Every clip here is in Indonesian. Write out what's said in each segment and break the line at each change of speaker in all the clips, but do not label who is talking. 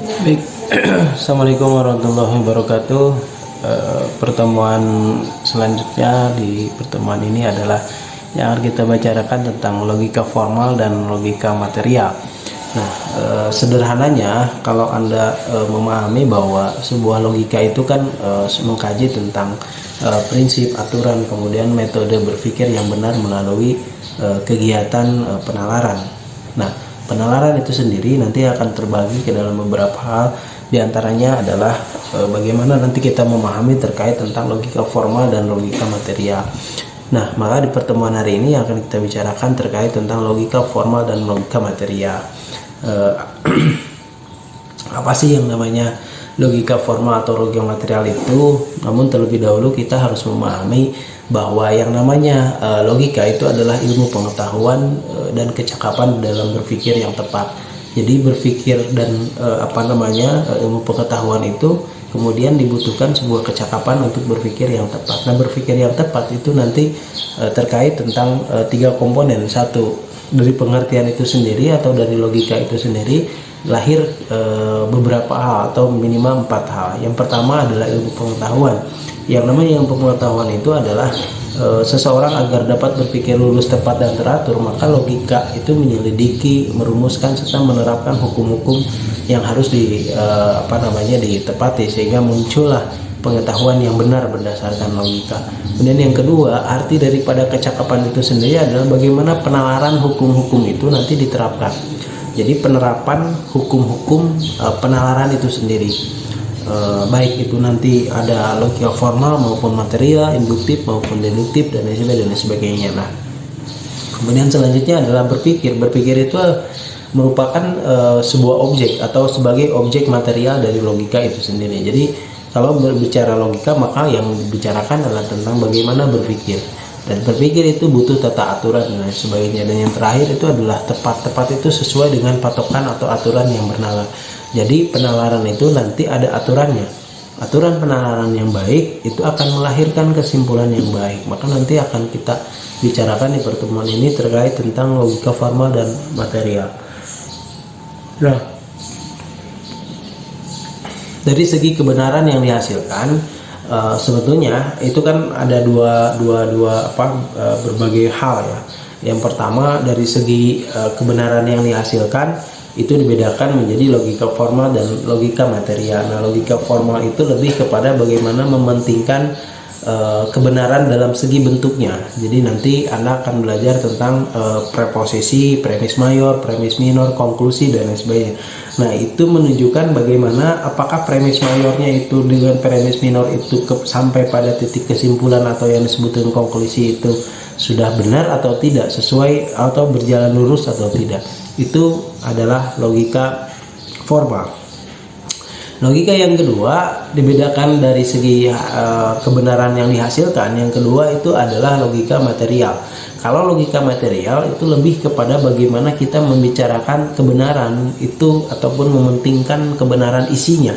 Baik, Assalamualaikum warahmatullahi wabarakatuh. Pertemuan selanjutnya di pertemuan ini adalah yang akan kita bicarakan tentang logika formal dan logika material. Nah, sederhananya kalau Anda memahami bahwa sebuah logika itu kan mengkaji tentang prinsip, aturan, kemudian metode berpikir yang benar melalui kegiatan penalaran. Nah, penalaran itu sendiri nanti akan terbagi ke dalam beberapa hal, diantaranya adalah bagaimana nanti kita memahami terkait tentang logika formal dan logika material. Nah, maka di pertemuan hari ini akan kita bicarakan terkait tentang logika formal dan logika material. Apa sih yang namanya logika formal atau logika material itu? Namun terlebih dahulu kita harus memahami bahwa yang namanya logika itu adalah ilmu pengetahuan dan kecakapan dalam berpikir yang tepat. Jadi berpikir dan ilmu pengetahuan itu kemudian dibutuhkan sebuah kecakapan untuk berpikir yang tepat. Nah, berpikir yang tepat itu nanti terkait tentang tiga komponen. Satu, dari pengertian itu sendiri atau dari logika itu sendiri lahir beberapa hal atau minimal 4 hal. Yang pertama adalah ilmu pengetahuan. Yang namanya ilmu pengetahuan itu adalah seseorang agar dapat berpikir lurus, tepat, dan teratur, maka logika itu menyelidiki, merumuskan, serta menerapkan hukum-hukum yang harus ditepati sehingga muncullah pengetahuan yang benar berdasarkan logika. Kemudian yang kedua, arti daripada kecakapan itu sendiri adalah bagaimana penalaran hukum-hukum itu nanti diterapkan. Jadi penerapan hukum-hukum penalaran itu sendiri, baik itu nanti ada logika formal maupun material, induktif maupun deduktif, dan lain sebagainya. Nah, kemudian selanjutnya adalah berpikir. Berpikir itu merupakan sebuah objek atau sebagai objek material dari logika itu sendiri. Jadi kalau berbicara logika, maka yang dibicarakan adalah tentang bagaimana berpikir. Dan berpikir itu butuh tata aturan dan sebagainya. Dan yang terakhir itu adalah tepat. Tepat itu sesuai dengan patokan atau aturan yang bernalar. Jadi penalaran itu nanti ada aturannya. Aturan penalaran yang baik itu akan melahirkan kesimpulan yang baik. Maka nanti akan kita bicarakan di pertemuan ini terkait tentang logika formal dan material. Nah, dari segi kebenaran yang dihasilkan, sebetulnya itu kan ada berbagai hal ya. Yang pertama, dari segi kebenaran yang dihasilkan itu dibedakan menjadi logika formal dan logika material. Nah, logika formal itu lebih kepada bagaimana mementingkan kebenaran dalam segi bentuknya. Jadi nanti Anda akan belajar tentang preposisi, premis mayor, premis minor, konklusi, dan lain sebagainya. Nah, itu menunjukkan bagaimana apakah premis mayornya itu dengan premis minor itu sampai pada titik kesimpulan atau yang disebut dengan konklusi itu sudah benar atau tidak, sesuai atau berjalan lurus atau tidak. Itu adalah logika formal. Logika yang kedua dibedakan dari segi kebenaran yang dihasilkan. Yang kedua itu adalah logika material. Kalau logika material itu lebih kepada bagaimana kita membicarakan kebenaran itu ataupun mementingkan kebenaran isinya.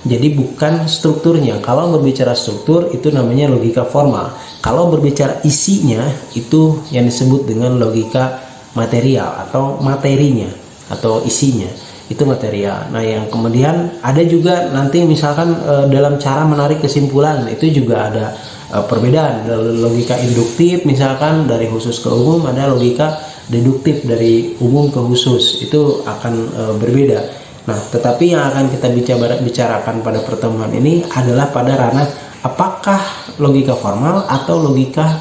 Jadi bukan strukturnya. Kalau berbicara struktur itu namanya logika formal. Kalau berbicara isinya itu yang disebut dengan logika material atau materinya atau isinya. Itu material. Nah, yang kemudian ada juga nanti misalkan dalam cara menarik kesimpulan itu juga ada perbedaan. Logika induktif misalkan dari khusus ke umum, ada logika deduktif dari umum ke khusus, itu akan berbeda. Nah, tetapi yang akan kita bicarakan pada pertemuan ini adalah pada ranah apakah logika formal atau logika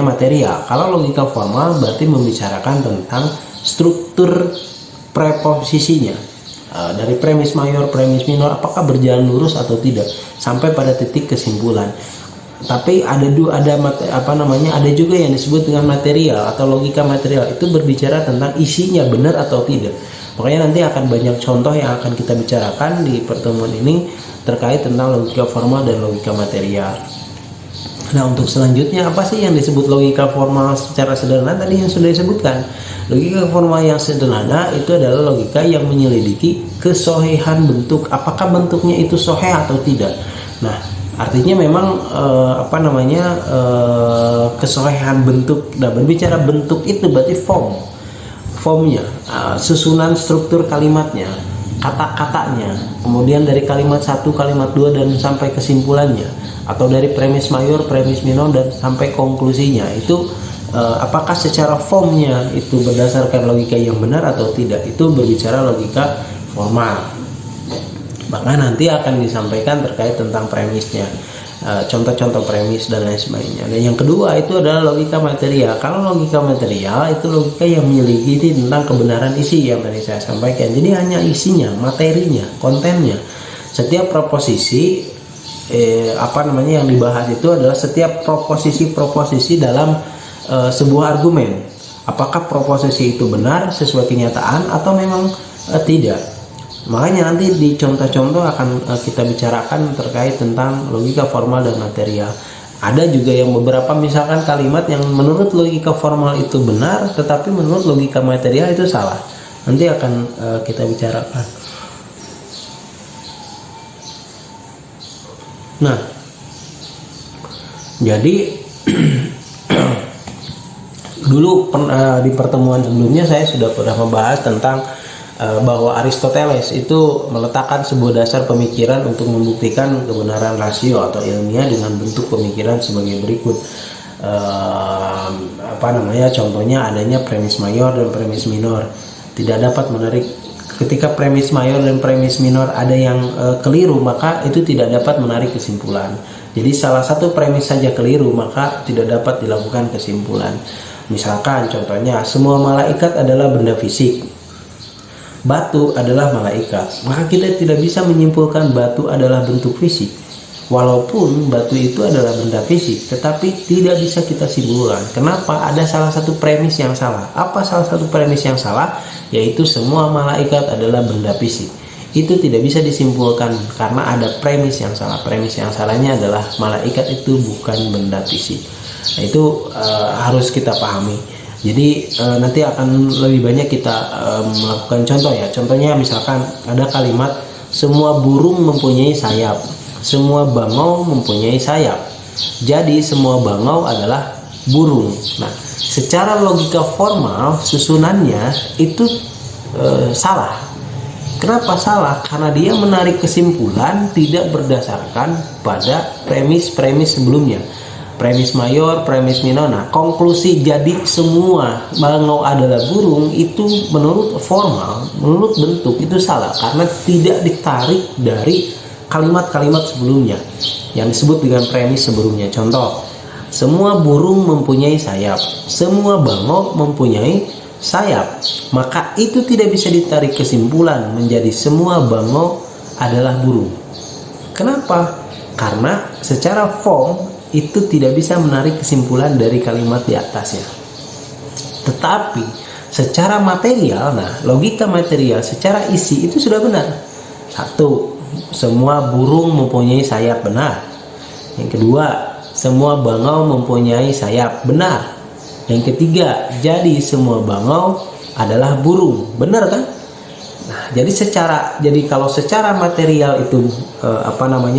material. Kalau logika formal berarti membicarakan tentang struktur preposisinya, dari premis mayor, premis minor, apakah berjalan lurus atau tidak sampai pada titik kesimpulan. Tapi ada juga yang disebut dengan material atau logika material, itu berbicara tentang isinya benar atau tidak. Makanya nanti akan banyak contoh yang akan kita bicarakan di pertemuan ini terkait tentang logika formal dan logika material. Nah, untuk selanjutnya apa sih yang disebut logika formal secara sederhana? Tadi yang sudah disebutkan, logika formal yang sederhana itu adalah logika yang menyelidiki kesohihan bentuk, apakah bentuknya itu sohih atau tidak. Nah, artinya memang kesohihan bentuk. Nah, berbicara bentuk itu berarti formnya, susunan struktur kalimatnya. kata-katanya, kemudian dari kalimat 1, kalimat 2 dan sampai kesimpulannya, atau dari premis mayor, premis minor dan sampai konklusinya, itu apakah secara formnya itu berdasarkan logika yang benar atau tidak, itu berbicara logika formal. Maka nanti akan disampaikan terkait tentang premisnya, contoh-contoh premis dan lain sebagainya. Dan yang kedua itu adalah logika material. Kalau logika material itu logika yang menyelidiki tentang kebenaran isi yang tadi saya sampaikan. Jadi hanya isinya, materinya, kontennya. Setiap proposisi yang dibahas itu adalah setiap proposisi dalam sebuah argumen. Apakah proposisi itu benar sesuai kenyataan atau memang tidak. Makanya nanti di contoh-contoh akan kita bicarakan terkait tentang logika formal dan material. Ada juga yang beberapa misalkan kalimat yang menurut logika formal itu benar, tetapi menurut logika material itu salah. Nanti akan kita bicarakan. Nah, jadi dulu di pertemuan sebelumnya saya sudah pernah membahas tentang bahwa Aristoteles itu meletakkan sebuah dasar pemikiran untuk membuktikan kebenaran rasio atau ilmiah dengan bentuk pemikiran sebagai berikut. Contohnya adanya premis mayor dan premis minor. Tidak dapat menarik ketika premis mayor dan premis minor ada yang keliru, maka itu tidak dapat menarik kesimpulan. Jadi salah satu premis saja keliru, maka tidak dapat dilakukan kesimpulan. Misalkan contohnya semua malaikat adalah benda fisik, batu adalah malaikat, maka kita tidak bisa menyimpulkan batu adalah bentuk fisik. Walaupun batu itu adalah benda fisik, tetapi tidak bisa kita simpulkan. Kenapa? Ada salah satu premis yang salah. Apa salah satu premis yang salah? Yaitu semua malaikat adalah benda fisik. Itu tidak bisa disimpulkan karena ada premis yang salah. Premis yang salahnya adalah malaikat itu bukan benda fisik. Nah, itu harus kita pahami. Jadi nanti akan lebih banyak kita melakukan contoh ya. Contohnya misalkan ada kalimat semua burung mempunyai sayap, semua bangau mempunyai sayap. Jadi semua bangau adalah burung. Nah, secara logika formal susunannya itu salah. Kenapa salah? Karena dia menarik kesimpulan tidak berdasarkan pada premis-premis sebelumnya. Premis mayor, premis minor. Nah, konklusi jadi semua bangau adalah burung itu menurut formal, menurut bentuk itu salah karena tidak ditarik dari kalimat-kalimat sebelumnya yang disebut dengan premis sebelumnya. Contoh, semua burung mempunyai sayap, semua bangau mempunyai sayap. Maka itu tidak bisa ditarik kesimpulan menjadi semua bangau adalah burung. Kenapa? Karena secara form itu tidak bisa menarik kesimpulan dari kalimat di atasnya. Tetapi secara material, nah logika material secara isi itu sudah benar. Satu, semua burung mempunyai sayap, benar. Yang kedua, semua bangau mempunyai sayap, benar. Yang ketiga, jadi semua bangau adalah burung, benar kan? Nah, jadi kalau secara material itu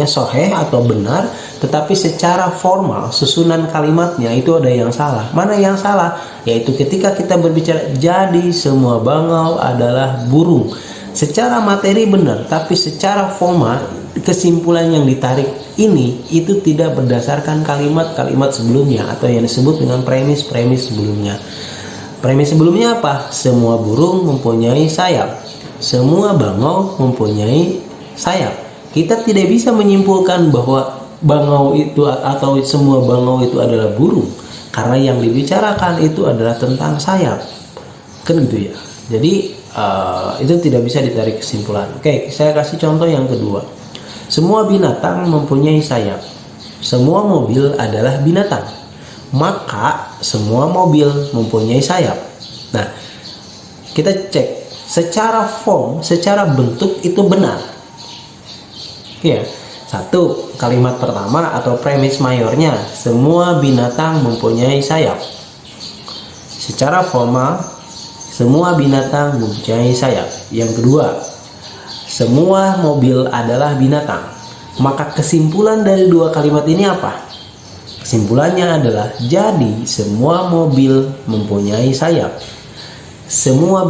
sahih atau benar, tetapi secara formal susunan kalimatnya itu ada yang salah. Mana yang salah? Yaitu ketika kita berbicara jadi semua bangau adalah burung. Secara materi benar, tapi secara formal kesimpulan yang ditarik ini itu tidak berdasarkan kalimat-kalimat sebelumnya atau yang disebut dengan premis-premis sebelumnya. Premis sebelumnya apa? Semua burung mempunyai sayap, semua bangau mempunyai sayap. Kita tidak bisa menyimpulkan bahwa bangau itu atau semua bangau itu adalah burung karena yang dibicarakan itu adalah tentang sayap, kan gitu ya. Jadi itu tidak bisa ditarik kesimpulan. Oke, saya kasih contoh yang kedua. Semua binatang mempunyai sayap, semua mobil adalah binatang, maka semua mobil mempunyai sayap. Nah, kita cek secara form, secara bentuk itu benar. Ya, satu, kalimat pertama atau premis mayornya, semua binatang mempunyai sayap. Secara formal, semua binatang mempunyai sayap. Yang kedua, semua mobil adalah binatang. Maka kesimpulan dari dua kalimat ini apa? Kesimpulannya adalah jadi semua mobil mempunyai sayap. Semua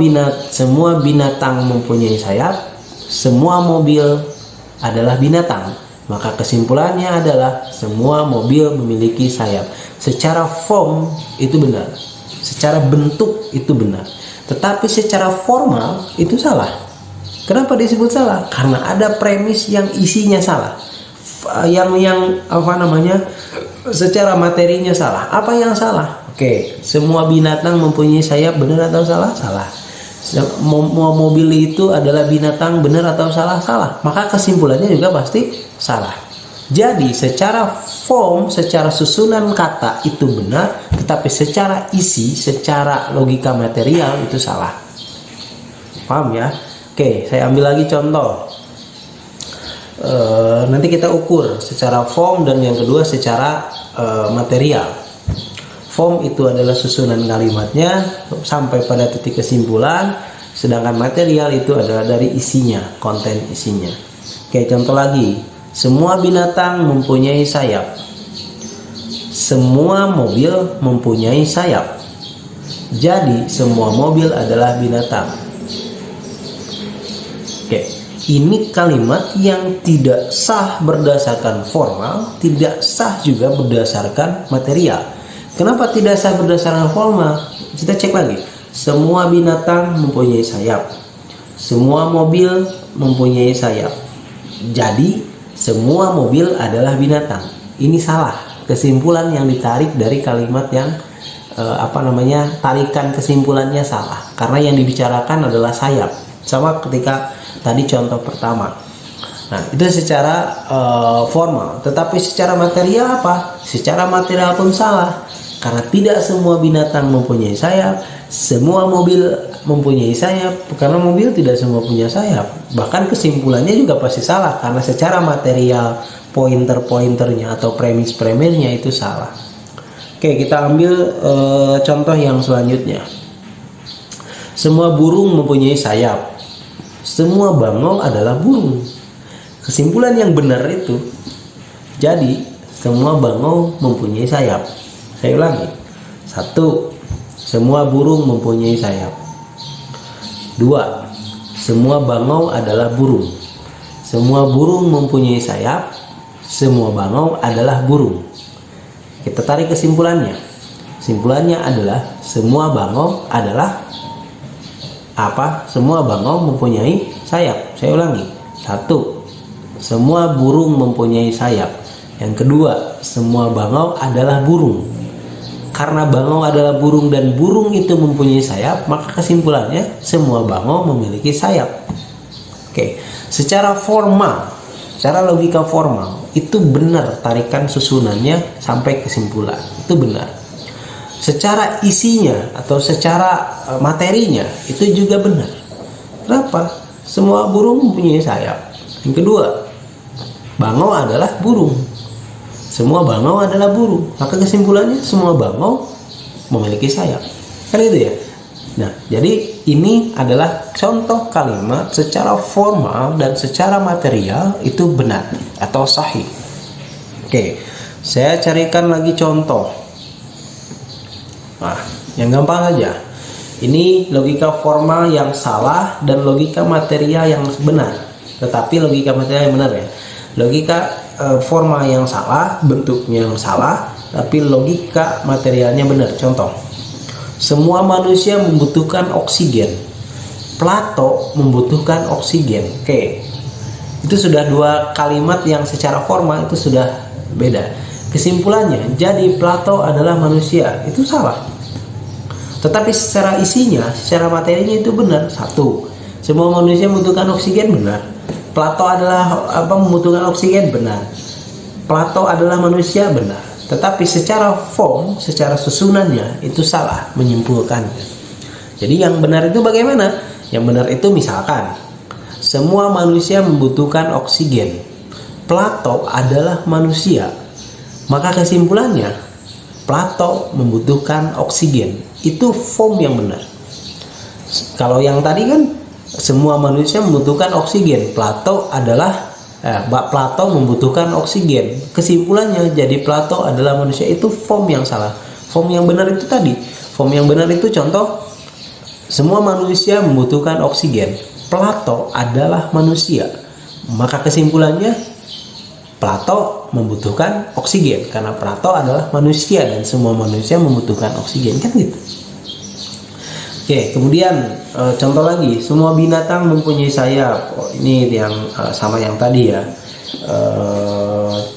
binatang mempunyai sayap, semua mobil adalah binatang, maka kesimpulannya adalah semua mobil memiliki sayap. Secara form itu benar, secara bentuk itu benar, tetapi secara formal itu salah. Kenapa disebut salah? Karena ada premis yang isinya salah, secara materinya salah. Apa yang salah? Oke, semua binatang mempunyai sayap, benar atau salah? Salah. Semua mobil itu adalah binatang, benar atau salah? Salah. Maka kesimpulannya juga pasti salah. Jadi secara form, secara susunan kata itu benar, tetapi secara isi, secara logika material itu salah. Paham ya? Oke, saya ambil lagi contoh. Nanti kita ukur secara form dan yang kedua secara material. Form itu adalah susunan kalimatnya sampai pada titik kesimpulan, sedangkan material itu adalah dari isinya, konten isinya. Oke, contoh lagi. Semua binatang mempunyai sayap. Semua mobil mempunyai sayap. Jadi semua mobil adalah binatang. Oke, ini kalimat yang tidak sah berdasarkan formal, tidak sah juga berdasarkan material. Kenapa tidak sah berdasarkan formal? Kita cek lagi. Semua binatang mempunyai sayap. Semua mobil mempunyai sayap. Jadi semua mobil adalah binatang. Ini salah. Kesimpulan yang ditarik dari kalimat yang tarikan kesimpulannya salah. Karena yang dibicarakan adalah sayap. Sama ketika tadi contoh pertama. Nah, itu secara formal. Tetapi secara material apa? Secara material pun salah. Karena tidak semua binatang mempunyai sayap, semua mobil mempunyai sayap. Karena mobil tidak semua punya sayap. Bahkan kesimpulannya juga pasti salah, karena secara material pointer-pointernya atau premis-premisnya itu salah. Oke, kita ambil contoh yang selanjutnya. Semua burung mempunyai sayap. Semua bangau adalah burung. Kesimpulan yang benar itu, jadi semua bangau mempunyai sayap. Saya ulangi. 1. Semua burung mempunyai sayap. 2. Semua bangau adalah burung. Semua burung mempunyai sayap. Semua bangau adalah burung. Kita tarik kesimpulannya. Kesimpulannya adalah semua bangau adalah apa? Semua bangau mempunyai sayap. Saya ulangi. 1. Semua burung mempunyai sayap. Yang kedua, semua bangau adalah burung. Karena bangau adalah burung dan burung itu mempunyai sayap, maka kesimpulannya semua bangau memiliki sayap. Oke, secara formal, secara logika formal itu benar tarikan susunannya sampai kesimpulan. Itu benar. Secara isinya atau secara materinya itu juga benar. Kenapa? Semua burung mempunyai sayap. Yang kedua, bangau adalah burung. Semua bangau adalah burung. Maka kesimpulannya semua bangau memiliki sayap. Kan itu ya. Nah, jadi ini adalah contoh kalimat secara formal dan secara material itu benar atau sahih. Oke, saya carikan lagi contoh. Nah, yang gampang aja. Ini logika formal yang salah dan logika material yang benar. Tetapi logika material yang benar ya. Logika formal yang salah, bentuknya yang salah, tapi logika materialnya benar. Contoh, semua manusia membutuhkan oksigen. Plato membutuhkan oksigen. Oke, itu sudah dua kalimat yang secara formal itu sudah beda. Kesimpulannya, jadi Plato adalah manusia. Itu salah. Tetapi secara isinya, secara materinya itu benar. 1. Semua manusia membutuhkan oksigen, benar. Plato adalah membutuhkan oksigen, benar. Plato adalah manusia, benar. Tetapi secara form, secara susunannya itu salah menyimpulkannya. Jadi yang benar itu bagaimana? Yang benar itu misalkan semua manusia membutuhkan oksigen. Plato adalah manusia. Maka kesimpulannya Plato membutuhkan oksigen. Itu form yang benar. Kalau yang tadi kan semua manusia membutuhkan oksigen. Plato membutuhkan oksigen. Kesimpulannya jadi Plato adalah manusia. Itu form yang salah. Form yang benar itu tadi. Form yang benar itu contoh semua manusia membutuhkan oksigen. Plato adalah manusia. Maka kesimpulannya, Plato membutuhkan oksigen karena Plato adalah manusia dan semua manusia membutuhkan oksigen, kan gitu. Oke, kemudian contoh lagi, semua binatang mempunyai sayap. Ini yang sama yang tadi ya.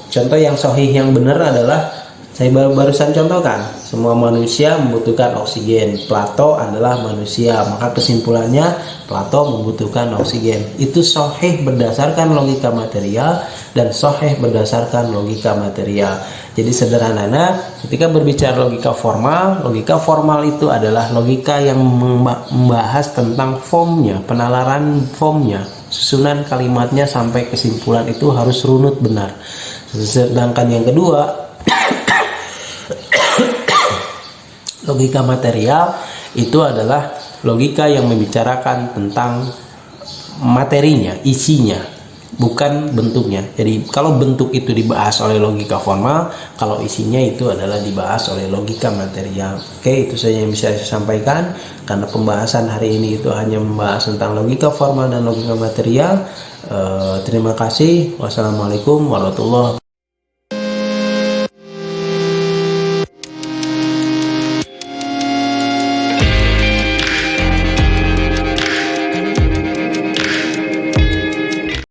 Contoh yang sahih yang benar adalah saya barusan contohkan, semua manusia membutuhkan oksigen. Plato adalah manusia, maka kesimpulannya Plato membutuhkan oksigen. Itu sahih berdasarkan logika material dan sahih berdasarkan logika material. Jadi sederhananya, ketika berbicara logika formal itu adalah logika yang membahas tentang formnya, penalaran formnya, susunan kalimatnya sampai kesimpulan itu harus runut benar. Sedangkan yang kedua, logika material itu adalah logika yang membicarakan tentang materinya, isinya, bukan bentuknya. Jadi kalau bentuk itu dibahas oleh logika formal, kalau isinya itu adalah dibahas oleh logika material. Oke, itu saja yang bisa saya sampaikan karena pembahasan hari ini itu hanya membahas tentang logika formal dan logika material. Terima kasih. Wassalamualaikum warahmatullahi wabarakatuh.